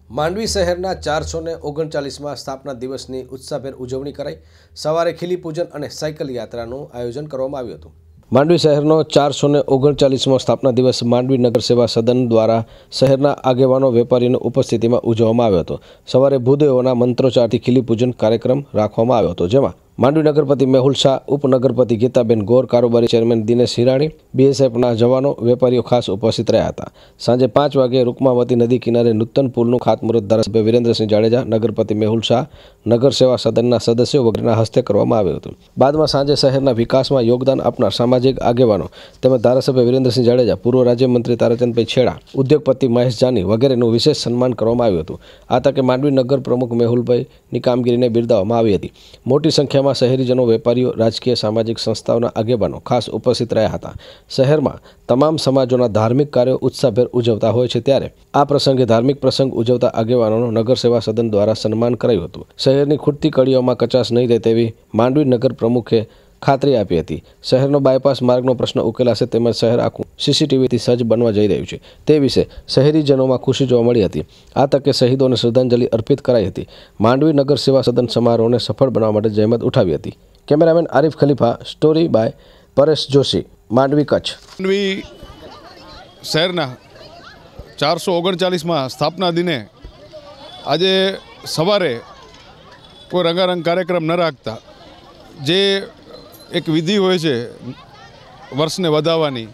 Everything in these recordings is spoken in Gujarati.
માંડવી શહેરના 439માં સ્થાપના દિવસની ઉત્સાહભેર ઉજવણી કરાઈ। સવારે ખીલી પૂજન અને સાયકલ યાત્રાનું આયોજન કરવામાં આવ્યું હતું। માંડવી શહેરનો 439મો સ્થાપના દિવસ માંડવી નગર સેવા સદન દ્વારા શહેરના આગેવાનો વેપારીઓની ઉપસ્થિતિમાં ઉજવવામાં આવ્યો હતો। સવારે ભૂદેવોના મંત્રોચ્ચારથી ખીલી પૂજન કાર્યક્રમ રાખવામાં આવ્યો હતો, જેમાં માંડવી નગરપતિ મેહુલ શાહ, ઉપનગરપતિ ગીતાબેન ગોર, કારોબારી ચેરમેન દિનેશ હિરાણી, બીએસએફના જવાનો, વેપારીઓ ખાસ ઉપસ્થિત રહ્યા હતા। સાંજે 5 વાગે રૂકમાવતી નદી કિનારે નૂતન પુલનું ખાતમુહૂર્ત ધારાસભ્ય વિરેન્દ્રસિંહ જાડેજા, નગરપતિ મેહુલ શાહ, નગર સેવા સદનના સદસ્યો વગેરેના હસ્તે કરવામાં આવ્યું હતું। બાદમાં સાંજે શહેરના વિકાસમાં યોગદાન આપનાર સામાજિક આગેવાનો તેમજ ધારાસભ્ય વિરેન્દ્રસિંહ જાડેજા, પૂર્વ રાજ્યમંત્રી તારાચંદભાઈ છેડા, ઉદ્યોગપતિ મહેશ જાની વગેરેનું વિશેષ સન્માન કરવામાં આવ્યું હતું। આ તકે માંડવી નગર પ્રમુખ મેહુલભાઈની કામગીરીને બિરદાવવામાં આવી હતી। મોટી સંખ્યામાં શહેરીજનો, વેપારીઓ, રાજકીય સામાજિક સંસ્થાઓના આગેવાનો ખાસ ઉપસ્થિત રહ્યા હતા। શહેરમાં તમામ સમાજોના ધાર્મિક કાર્યો ઉત્સાહભેર ઉજવતા હોય છે, ત્યારે આ પ્રસંગે ધાર્મિક પ્રસંગ ઉજવતા આગેવાનોનું નગર સેવા સદન દ્વારા સન્માન કરાયું હતું। શહેરની ખૂટતી કડીઓમાં કચાશ નહીં રહે તેવી માંડવી નગર પ્રમુખે ખાતરી આપી હતી। શહેરનો બાયપાસ માર્ગનો પ્રશ્ન ઉકેલાશે તેમજ શહેર આખું સીસીટીવીથી સજ્જ બનવા જઈ રહ્યું છે તે વિશે શહેરીજનોમાં ખુશી જોવા મળી હતી। આ તકે શહીદોને શ્રદ્ધાંજલિ અર્પિત કરાઈ હતી। માંડવી નગર સેવા સદન સમારોહને સફળ બનાવવા માટે જહેમત ઉઠાવી હતી। Cameraman Arif Khalifa, story by Paresh Joshi, Mandvi, Kutch. Mandvi શહેરના 439માં સ્થાપના દિને આજે સવારે કોઈ રંગારંગ કાર્યક્રમ ન રાખતા જે એક વિધિ હોય છે વર્ષને વધાવવાની,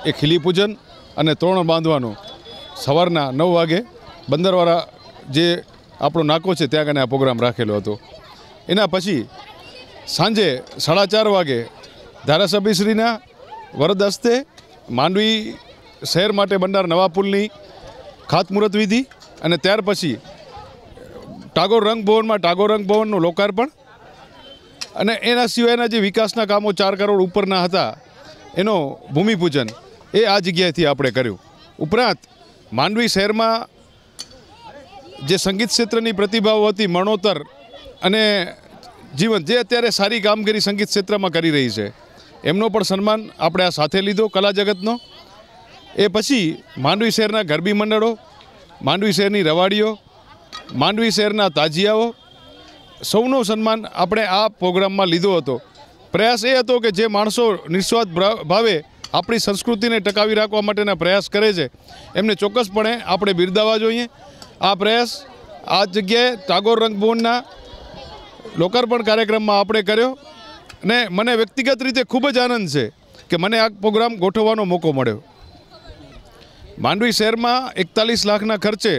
એ ખીલી પૂજન અને તોરણ બાંધવાનું સવારના 9 વાગે બંદરવાળા જે આપણો નાકો છે ત્યાં કને આ પ્રોગ્રામ રાખેલો હતો। એના પછી સાંજે 4:30 વાગે ધારાસભ્યશ્રીના વરદ હસ્તે માંડવી શહેર માટે બનનાર નવા પુલની ખાતમુહૂર્ત વિધિ અને ત્યાર પછી ટાગોર રંગભવનમાં ટાગોર રંગભવનનું લોકાર્પણ અને એના સિવાયના જે વિકાસના કામો 4 કરોડ ઉપરના હતા એનો ભૂમિપૂજન એ આ જગ્યાએથી આપણે કર્યું। ઉપરાંત માંડવી શહેરમાં જે સંગીત ક્ષેત્રની પ્રતિભાઓ હતી, મરણોત્તર અને જીવન જે અત્યારે સારી કામગીરી સંગીત ક્ષેત્રમાં કરી રહી છે, એમનો પણ સન્માન આપણે આ સાથે લીધો, કલા જગતનો। એ પછી માંડવી શહેરના ગરબી મંડળો, માંડવી શહેરની રવાડીઓ, માંડવી શહેરના તાજિયાઓ, સૌનો સન્માન આપણે આ પ્રોગ્રામમાં લીધો હતો। પ્રયાસ એ હતો કે જે માણસો નિસ્વાર્થ ભાવે આપણી સંસ્કૃતિને ટકાવી રાખવા માટેના પ્રયાસ કરે છે એમને ચોક્કસપણે આપણે બિરદાવવા જોઈએ। આ પ્રયાસ આ જગ્યાએ ટાગોર રંગભવનના લોકાર્પણ કાર્યક્રમમાં આપણે કર્યો અને મને વ્યક્તિગત રીતે ખૂબ જ આનંદ છે કે મને આ પ્રોગ્રામ ગોઠવવાનો મોકો મળ્યો। માંડવી શહેરમાં 41 લાખના ખર્ચે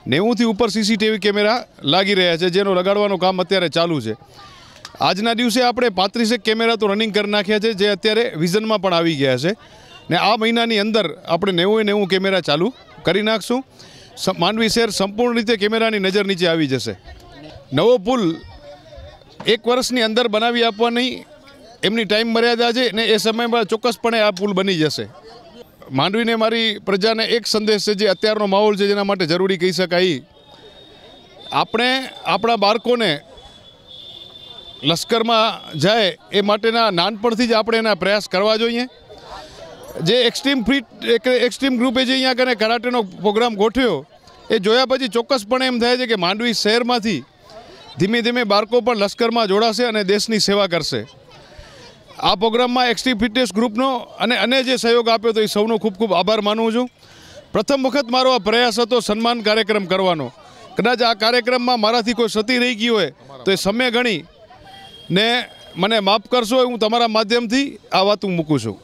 90થી ઉપર સીસીટીવી કેમેરા લાગી રહ્યા છે, જેનો લગાડવાનું કામ અત્યારે ચાલુ છે। આજના દિવસે આપણે 35 કેમેરા તો રનિંગ કરી નાખ્યા છે, જે અત્યારે વિઝનમાં પણ આવી ગયા છે ને આ મહિનાની અંદર આપણે 90 કેમેરા ચાલુ કરી નાખશું। માંડવી શહેર સંપૂર્ણ રીતે કેમેરાની નજર નીચે આવી જશે। નવો પુલ 1 વર્ષની અંદર બનાવી આપવાની એમની ટાઈમ મર્યાદા છે ને એ સમયમાં ચોક્કસપણે આ પુલ બની જશે। માંડવીને મારી પ્રજાને એક સંદેશ છે, જે અત્યારનો માહોલ છે જેના માટે જરૂરી કહી શકાય, આપણે આપણા બાળકોને લશ્કરમાં જાય એ માટેના નાનપણથી જ આપણે એના પ્રયાસ કરવા જોઈએ। જે એક્સ્ટ્રીમ ગ્રુપે જે અહીંયા કને કરાટેનો પ્રોગ્રામ ગોઠવ્યો એ જોયા પછી ચોક્કસપણે એમ થાય છે કે માંડવી શહેરમાંથી ધીમે ધીમે બાળકો પણ લશ્કરમાં જોડાશે અને દેશની સેવા કરશે। આ પ્રોગ્રામમાં એક્સ્ટ્રીમ ફિટનેસ ગ્રુપનો અને જે સહયોગ આપ્યો તો એ સૌનો ખૂબ ખૂબ આભાર માનું છું। પ્રથમ વખત મારો આ પ્રયાસ હતો સન્માન કાર્યક્રમ કરવાનો। કદાચ આ કાર્યક્રમમાં મારાથી કોઈ ક્ષતિ રહી ગઈ હોય તો એ સમય ગણી ને મને માફ કરશો, હું તમારા માધ્યમથી આ વાત હું મૂકું છું।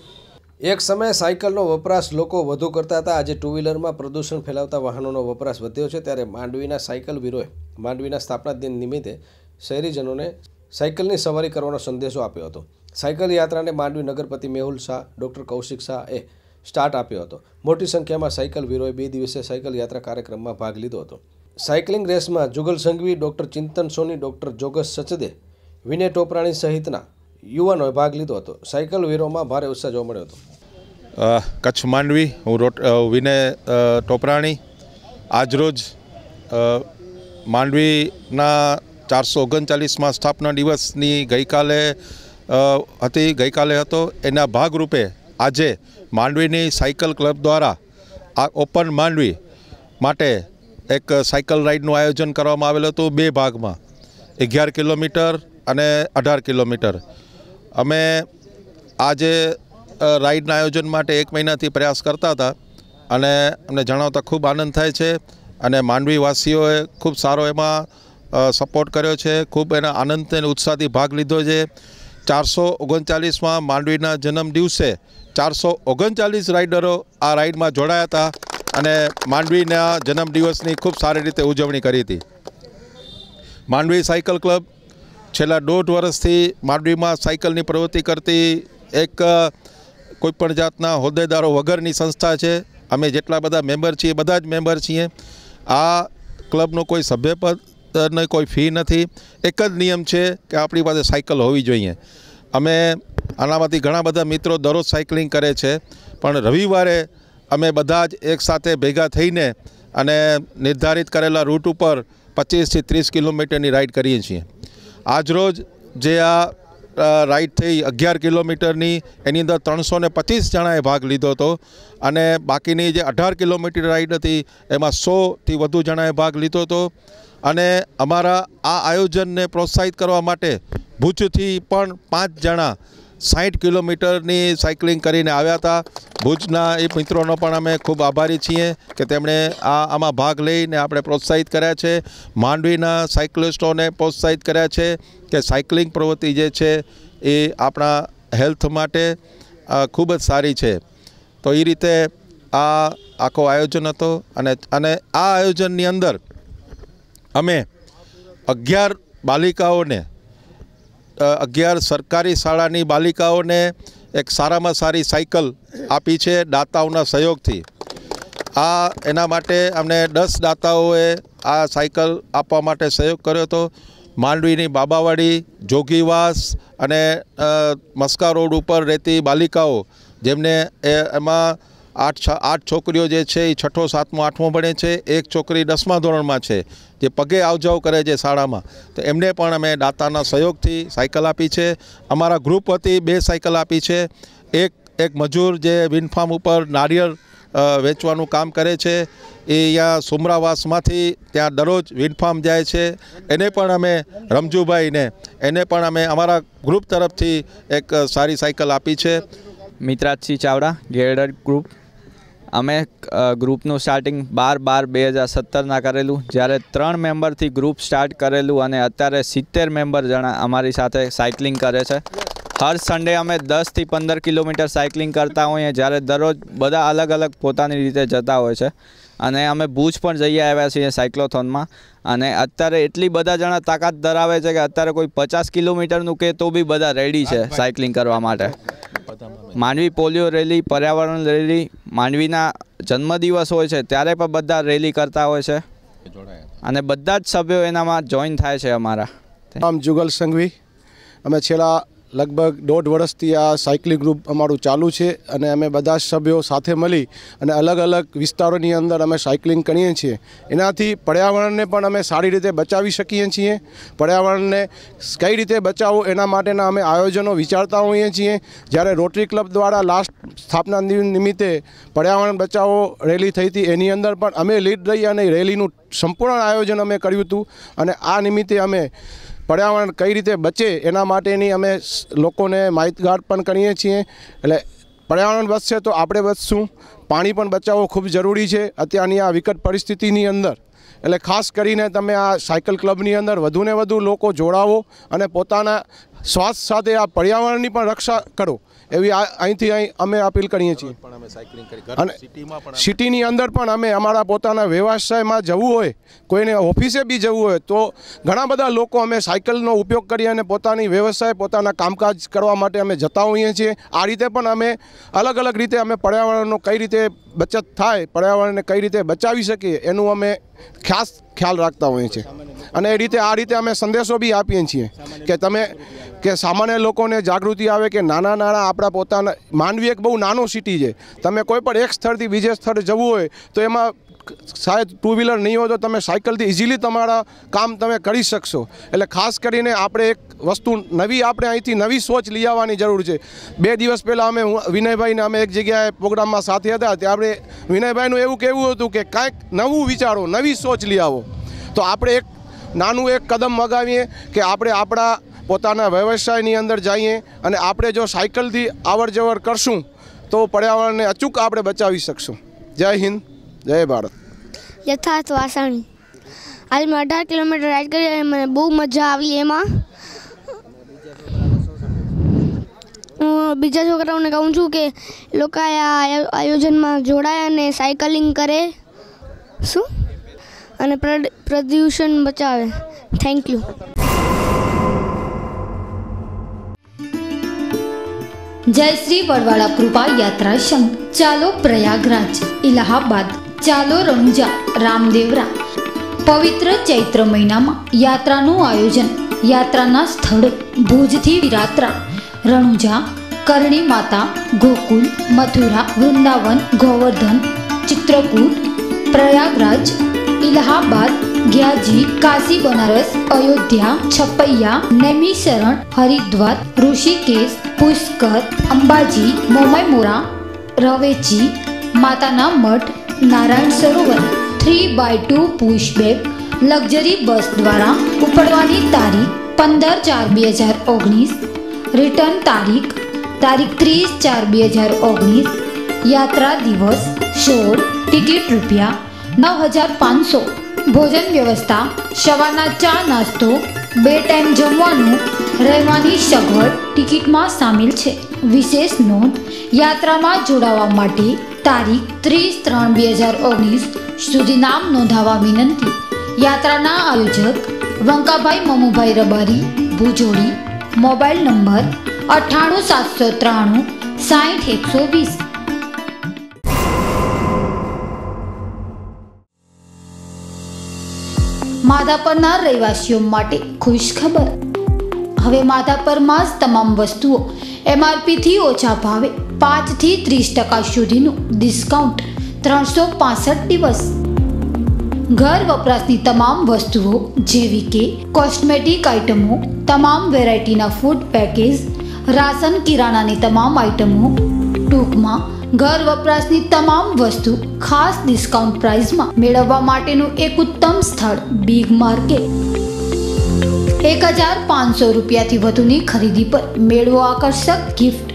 એક સમયે સાયકલનો વપરાશ લોકો વધુ કરતા હતા, આજે 2 વ્હીલરમાં પ્રદૂષણ ફેલાવતા વાહનોનો વપરાશ વધ્યો છે, ત્યારે માંડવીના સાયકલ વીરોએ માંડવીના સ્થાપના દિન નિમિત્તે શહેરીજનોને સાયકલની સવારી કરવાનો સંદેશો આપ્યો હતો। સાયકલ યાત્રાને માંડવી નગરપતિ મેહુલ શાહ, ડૉક્ટર કૌશિક શાહે સ્ટાર્ટ આપ્યો હતો। મોટી સંખ્યામાં સાયકલ વીરોએ 2 દિવસીય સાયકલ યાત્રા કાર્યક્રમમાં ભાગ લીધો હતો। સાયકલિંગ રેસમાં જુગલ સંઘવી, ડૉક્ટર ચિંતન સોની, ડૉક્ટર જોગસ સચદે, વિનય ટોપરાણી સહિતના યુવાનોએ ભાગ લીધો હતો। સાયકલ વીરોમાં ભારે ઉત્સાહ જોવા મળ્યો હતો। કચ્છ માંડવી, હું વિનય ટોપરાણી આજરોજ માંડવીના 439માં સ્થાપના દિવસની ગઈકાલે હતો, એના ભાગરૂપે આજે માંડવીની સાયકલ ક્લબ દ્વારા આ ઓપન માંડવી માટે એક સાયકલ રાઇડનું આયોજન કરવામાં આવેલું હતું 2 ભાગમાં, 11 કિલોમીટર અને 18 કિલોમીટર. અમે આજે રાઇડના આયોજન માટે 1 મહિનાથી પ્રયાસ કરતા હતા અને અમને જણાવતા ખૂબ આનંદ થાય છે અને માંડવીવાસીઓએ ખૂબ સારો એમાં સપોર્ટ કર્યો છે, ખૂબ એના આનંદ અને ઉત્સાહથી ભાગ લીધો છે. 439માં માંડવીના જન્મ દિવસે 439 રાઇડરો આ રાઇડમાં જોડાયા હતા અને માંડવીના જન્મદિવસની ખૂબ સારી રીતે ઉજવણી કરી હતી. માંડવી સાયકલ ક્લબ છેલ્લા 1.5 વર્ષથી માંડવીમાં સાયકલની પ્રવૃત્તિ કરતી એક કોઈપણ જાતના હોદ્દેદારો વગરની સંસ્થા છે. અમે જેટલા બધા મેમ્બર છીએ બધા જ મેમ્બર છીએ. આ ક્લબનું કોઈ સભ્યપદની કોઈ ફી નથી. એક જ નિયમ છે કે આપણી પાસે સાયકલ હોવી જોઈએ. અમે આનામાંથી ઘણા બધા મિત્રો દરરોજ સાયકલિંગ કરે છે, પણ રવિવારે અમે બધા જ એકસાથે ભેગા થઈને અને નિર્ધારિત કરેલા રૂટ ઉપર 25 થી 30 કિલોમીટરની રાઇડ કરીએ છીએ. આજરોજ જે આ રાઇડ થઈ 11 કિલોમીટરની, એની અંદર 325 જણાએ ભાગ લીધો હતો અને બાકીની જે 18 કિલોમીટર રાઇડ હતી એમાં 100થી વધુ જણાએ ભાગ લીધો હતો. અને અમારા આ આયોજનને પ્રોત્સાહિત કરવા માટે ભુજથી પણ 5 જણા 60 કિલોમીટરની સાયકલિંગ કરીને આવ્યા હતા. ભુજના એ મિત્રોનો પણ અમે ખૂબ આભારી છીએ કે તેમણે આમાં ભાગ લઈને આપણે પ્રોત્સાહિત કર્યા છે. માંડવીના સાયકલિસ્ટોને પ્રોત્સાહિત કર્યા છે કે સાયકલિંગ પ્રવૃત્તિ જે છે એ આપણા હેલ્થ માટે ખૂબ જ સારી છે. તો એ રીતે આ આખો આયોજન હતો અને આ આયોજનની અંદર અમે 11 બાલિકાઓને 11 સરકારી શાળાની બાલિકાઓને એક સારામાં સારી સાયકલ આપી છે દાતાઓના સહયોગથી. એના માટે અમને 10 દાતાઓએ આ સાયકલ આપવા માટે સહયોગ કર્યો હતો. માંડવીની બાબાવાડી, જોગીવાસ અને મસ્કા રોડ ઉપર રહેતી બાલિકાઓ જેમને એમાં 8 છોકરીઓ જે છે એ 6ઠો 7મો 8મો ભણે છે, એક છોકરી 10મા ધોરણમાં છે જે પગે આવજાવ કરે છે શાળામાં. તો એમને પણ અમે દાતાના સહયોગથી સાયકલ આપી છે. અમારા ગ્રુપ વતી 2 સાયકલ આપી છે. એક મજૂર જે વિન્ડ ફાર્મ ઉપર નારિયેળ વેચવાનું કામ કરે છે, એ અહીંયા સુમરાવાસમાંથી ત્યાં દરરોજ વિન્ડ ફાર્મ જાય છે, એને પણ અમે રમજુભાઈને એને પણ અમે અમારા ગ્રુપ તરફથી એક સારી સાયકલ આપી છે. મિત્રાજસિંહ ચાવડા, ગેરડ ગ્રુપ. અમે ગ્રુપનું સ્ટાર્ટિંગ 12/12/2017 કરેલું, જ્યારે 3 મેમ્બરથી ગ્રુપ સ્ટાર્ટ કરેલું અને અત્યારે 70 મેમ્બર જણા અમારી સાથે સાયકલિંગ કરે છે. હર સન્ડે અમે 10 થી 15 કિલોમીટર સાયકલિંગ કરતા હોઈએ, જ્યારે દરરોજ બધા અલગ અલગ પોતાની રીતે જતા હોય છે. અને અમે ભુજ પણ જઈ આવ્યા છીએ સાયક્લોથોનમાં. અને અત્યારે એટલી બધા જણા તાકાત ધરાવે છે કે અત્યારે કોઈ 50 કિલોમીટરનું કે તો બી બધા રેડી છે સાયકલિંગ કરવા માટે. માંડવી પોલિયો રેલી, પર્યાવરણ રેલી, માંડવીના જન્મદિવસ હોય છે ત્યારે પણ બધા રેલી કરતા હોય છે અને બધા જ સભ્યો એનામાં જોઈન થાય છે. અમારા નામ જુગલ સંઘવી. અમે છેલ્લા લગભગ 1.5 વર્ષથી આ સાયકલિંગ ગ્રુપ અમારું ચાલુ છે અને અમે બધા સભ્યો સાથે મળી અને અલગ અલગ વિસ્તારોની અંદર અમે સાયકલિંગ કરીએ છીએ. એનાથી પર્યાવરણને પણ અમે સારી રીતે બચાવી શકીએ છીએ. પર્યાવરણને કઈ રીતે બચાવવું એના માટેના અમે આયોજનો વિચારતા હોઈએ છીએ. જ્યારે રોટરી ક્લબ દ્વારા લાસ્ટ સ્થાપના નિમિત્તે પર્યાવરણ બચાવો રેલી થઈ હતી, એની અંદર પણ અમે લીડ રહી અને રેલીનું સંપૂર્ણ આયોજન અમે કર્યું હતું. અને આ નિમિત્તે અમે પર્યાવરણ કઈ રીતે બચે એના માટેની અમે લોકોને માહિતગાર પણ કરીએ છીએ. એટલે પર્યાવરણ બચશે તો આપણે બચશું. પાણી પણ બચાવવું ખૂબ જરૂરી છે અત્યારની આ વિકટ પરિસ્થિતિની અંદર. એટલે ખાસ કરીને તમે આ સાયકલ ક્લબની અંદર વધુને વધુ લોકો જોડાવો અને પોતાના સ્વાસ્થ્ય સાથે આ પર્યાવરણની પણ રક્ષા કરો એવી અહીંથી અમે અપીલ કરીએ છીએ. અને સિટીની અંદર પણ અમે અમારા પોતાના વ્યવસાયમાં જવું હોય, કોઈને ઓફિસે બી જવું હોય તો ઘણા બધા લોકો અમે સાયકલનો ઉપયોગ કરી અને પોતાની વ્યવસાય, પોતાના કામકાજ કરવા માટે અમે જતા હોઈએ છીએ. આ રીતે પણ અમે અલગ અલગ રીતે અમે પર્યાવરણનો કઈ રીતે બચત થાય, પર્યાવરણને કઈ રીતે બચાવી શકીએ એનું અમે ખાસ ખ્યાલ રાખતા હોઈએ છીએ. અને એ રીતે આ રીતે અમે સંદેશો બી આપીએ છીએ કે સામાન્ય લોકોને જાગૃતિ આવે કે નાના આપણા પોતાના માંડવી એક બહુ નાનો સિટી છે. તમે કોઈ પણ એક સ્થળથી બીજે સ્થળે જવું હોય તો એમાં શાયદ ટુ વ્હીલર નહીં હોય તો તમે સાયકલથી ઇઝીલી તમારા કામ તમે કરી શકશો. એટલે ખાસ કરીને આપણે એક વસ્તુ નવી આપણે અહીંથી નવી સોચ લઈ આવવાની જરૂર છે. 2 દિવસ પહેલાં અમે વિનયભાઈને અમે એક જગ્યાએ પ્રોગ્રામમાં સાથે હતા, ત્યારે વિનયભાઈનું એવું કહેવું હતું કે કાંઈક નવું વિચારો, નવી સોચ લઈ આવો. તો આપણે એક નાનું એક કદમ મગાવીએ કે આપણે આપણા પોતાના વ્યવસાયની અંદર જઈએ અને આપણે જો સાયકલથી આવર જવર કરશું તો પર્યાવરણને અચૂક આપણે બચાવી શકશું. જય હિન્દ, જય ભારત. યથાર્થ વાસણી. આજે મેં 18 કિલોમીટર રાઈડ કરી અને મને બહુ મજા આવી. એમાં હું બીજા છોકરાઓને કહું છું કે લોકો આ આયોજનમાં જોડાય અને સાયકલિંગ કરે શું અને પ્રદૂષણ બચાવે. Thank you. जय श्री बड़वाड़ा कृपा यात्रा संघ, चालो प्रयागराज इलाहाबाद, चालो रणुजा रामदेवरा. पवित्र चैत्र महीना में यात्राનું આયોજન યાત્રાના સ્થળે ભુજથી વિરાત્રા, રણુજા, કરણી માતા, ગોકુલ, મથુરા, વૃંદાવન, ગોવર્ધન, ચિત્રકૂટ, પ્રયાગરાજ, इलाहाबाद, ग्याजी, काशी, बनारस, अयोध्या, छपैया, नैमिषारण, हरिद्वार, ऋषिकेश, पुष्कर, अंबाजी, मोमाईमोरा, रवेची, माताना मठ, Narayan Sarovar. 3x2 pushback luxury bus द्वारा उपड़वानी तारीख 15/4/2019, रिटर्न तारीख 30/4/2019. यात्रा दिवस 16. टिकट रुपया 9,500. भोजन व्यवस्था सवारना चा नास्तो, 2 टाइम जमवानुं, રહેવાની સગવડ ટિકિટમાં સામેલ છે. વિશેષ નોંધ, યાત્રામાં જોડાવા માટે તારીખ 30/3/2019 સુધી નામ નોંધાવવા વિનંતી. યાત્રાના આયોજક વંકાભાઈ મમુભાઈ રબારી, ભુજોડી. Mobile number 98 793 60 120. માધાપરના રહેવાસીઓ માટે ખુશ ખબર. હવે માધાપરમાં જ તમામ વસ્તુઓ MRPથી ઓછા ભાવે 5 થી 30% સુધીનું ડિસ્કાઉન્ટ 365 દિવસ. ઘર વપરાશની તમામ વસ્તુઓ જેવી કે કોસ્મેટિક આઇટમો, તમામ વેરાયટીના ફૂડ પેકેજ, રાશન કિરાણાની તમામ આઇટમો, ટૂંકમાં ઘર વપરાશની તમામ વસ્તુ ખાસ ડિસ્કાઉન્ટ પ્રાઇસમાં મેળવવા માટેનું એક ઉત્તમ સ્થળ બિગ માર્કેટ. 1,500 રૂપિયાથી વધુની ખરીદી પર મેળવો આકર્ષક ગિફ્ટ.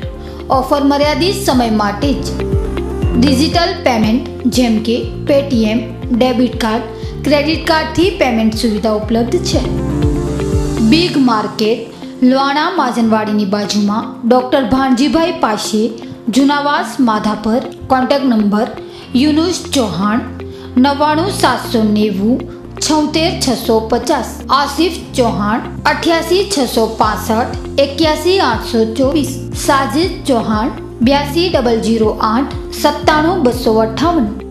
ઓફર મર્યાદિત સમય માટે જ. ડિજિટલ પેમેન્ટ જેમ કે પેટીએમ, ડેબિટ કાર્ડ, ક્રેડિટ કાર્ડથી પેમેન્ટ સુવિધા ઉપલબ્ધ છે. બિગ માર્કેટ લોહાણા માજનવાડીની બાજુમાં ડૉક્ટર ભાણજીભાઈ પાસે, જુનાવાસ, માધાપર. Contact number Yunus Chauhan 99 790 76 650, Asif Chauhan 88 665 81 824, Sajid Chauhan 82 008 97 258.